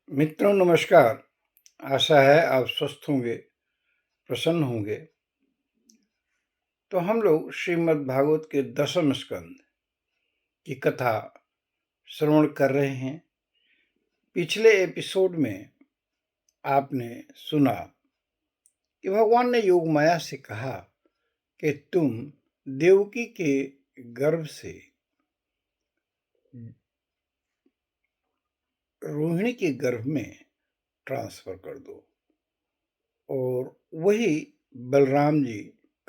मित्रों नमस्कार। आशा है आप स्वस्थ होंगे, प्रसन्न होंगे। तो हम लोग श्रीमद् भागवत के 10वें स्कंद की कथा श्रवण कर रहे हैं। पिछले एपिसोड में आपने सुना कि भगवान ने योग माया से कहा कि तुम देवकी के गर्भ से रोहिणी के गर्भ में ट्रांसफर कर दो, और वही बलराम जी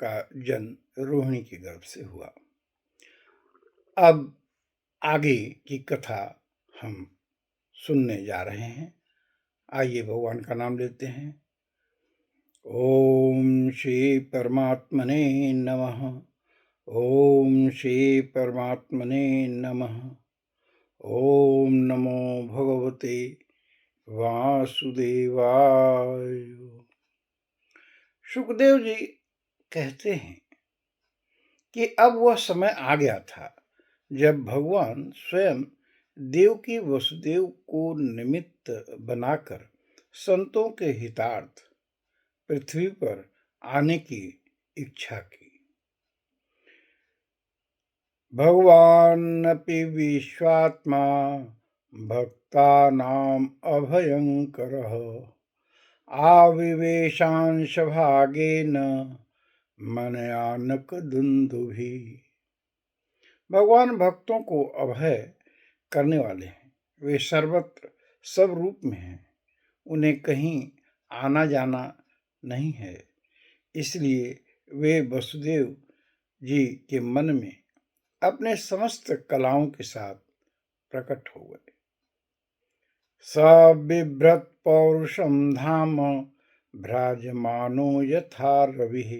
का जन्म रोहिणी के गर्भ से हुआ। अब आगे की कथा हम सुनने जा रहे हैं। आइए भगवान का नाम लेते हैं। ओम श्री परमात्मने नमः। ओम श्री परमात्मने नमः। ओम नमो भगवते वासुदेवाय। सुखदेव जी कहते हैं कि अब वह समय आ गया था जब भगवान स्वयं देवकी वसुदेव को निमित्त बनाकर संतों के हितार्थ पृथ्वी पर आने की इच्छा की। भगवानपि विश्वात्मा भक्तानां अभयंकरः आविवेशांश भागेन मनयानक दुंदुभि। भगवान भक्तों को अभय करने वाले हैं। वे सर्वत्र सब रूप में हैं। उन्हें कहीं आना जाना नहीं है, इसलिए वे वसुदेव जी के मन में अपने समस्त कलाओं के साथ प्रकट हो गए। स बिभ्रत पौरुषम धाम भ्राजमानो यथा रविः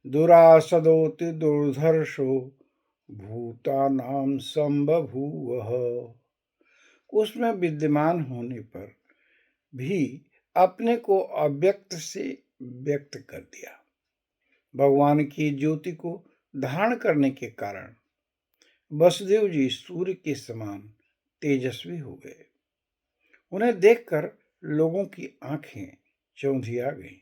दुरासदोति दुर्धर्षो भूतानां संबभूवः। उसमें विद्यमान होने पर भी अपने को अव्यक्त से व्यक्त कर दिया। भगवान की ज्योति को धारण करने के कारण वसुदेव जी सूर्य के समान तेजस्वी हो गए। उन्हें देखकर लोगों की आंखें चौंधिया गईं।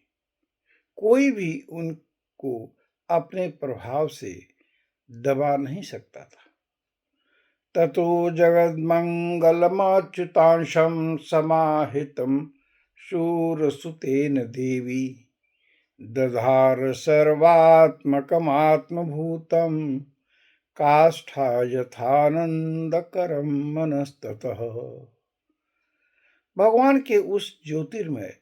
कोई भी उनको अपने प्रभाव से दबा नहीं सकता था। ततो जगन्मंगलमच्युतांशं समाहितं शूरसुतेन देवी दधार सर्वात्मकमात्मभूतं काष्ठा यथानंदकरं मनस्ततः। भगवान के उस ज्योतिर्मय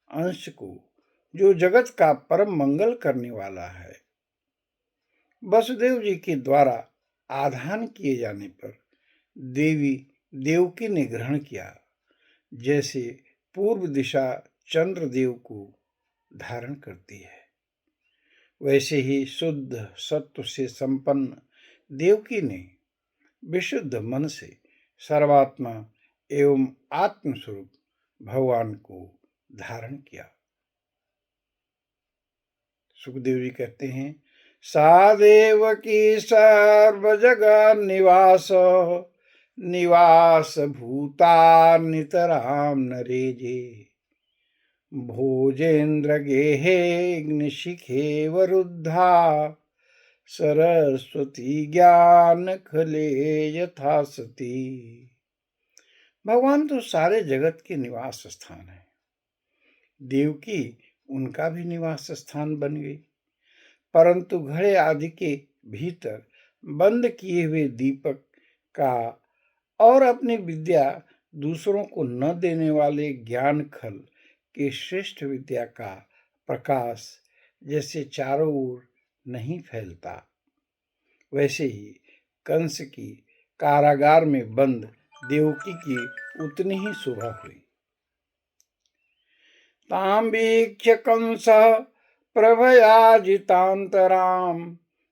अंश को जो जगत का परम मंगल करने वाला है, वसुदेव जी के द्वारा आधान किए जाने पर देवी देवकी ने ग्रहण किया। जैसे पूर्व दिशा चंद्रदेव को धारण करती है, वैसे ही शुद्ध सत्व से संपन्न देवकी ने विशुद्ध मन से सर्वात्मा एवं आत्मस्वरूप भगवान को धारण किया। सुखदेव जी कहते हैं, सा देवकी सर्व जगत निवास भूता नितराम नरेजे भोजेन्द्र गेहेग्निशिखे वरुद्धा सरस्वती ज्ञान खले यथा सती। भगवान तो सारे जगत के निवास स्थान है। देवकी उनका भी निवास स्थान बन गई, परंतु घड़े आदि के भीतर बंद किए हुए दीपक का और अपनी विद्या दूसरों को न देने वाले ज्ञान खल के श्रेष्ठ विद्या का प्रकाश जैसे चारों ओर नहीं फैलता, वैसे ही कंस की कारागार में बंद देवकी की उतनी ही शोभा हुई। तां वीक्ष्य कंसः प्रभयाजितान्तरां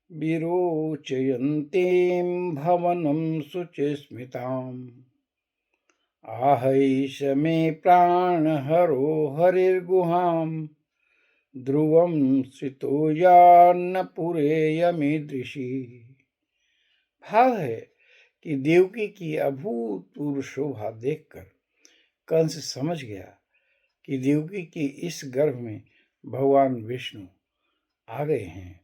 विरोचयन्तीं भवनं शुचिस्मिताम् आहैष मे प्राणहरो हरिर्गुहां ध्रुवं स्थितो यान्नपुरेयमीदृशी। भाव है कि देवकी की अभूतपूर्व शोभा देखकर कंस समझ गया कि देवकी के इस गर्भ में भगवान विष्णु आ गए हैं।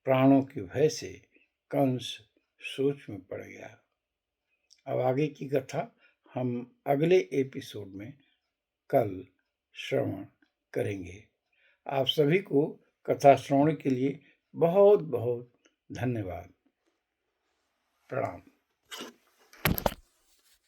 प्राणों के भय से कंस सोच में पड़ गया। अब आगे की कथा हम अगले एपिसोड में कल श्रवण करेंगे। आप सभी को कथा श्रवण के लिए बहुत बहुत धन्यवाद। प्रणाम।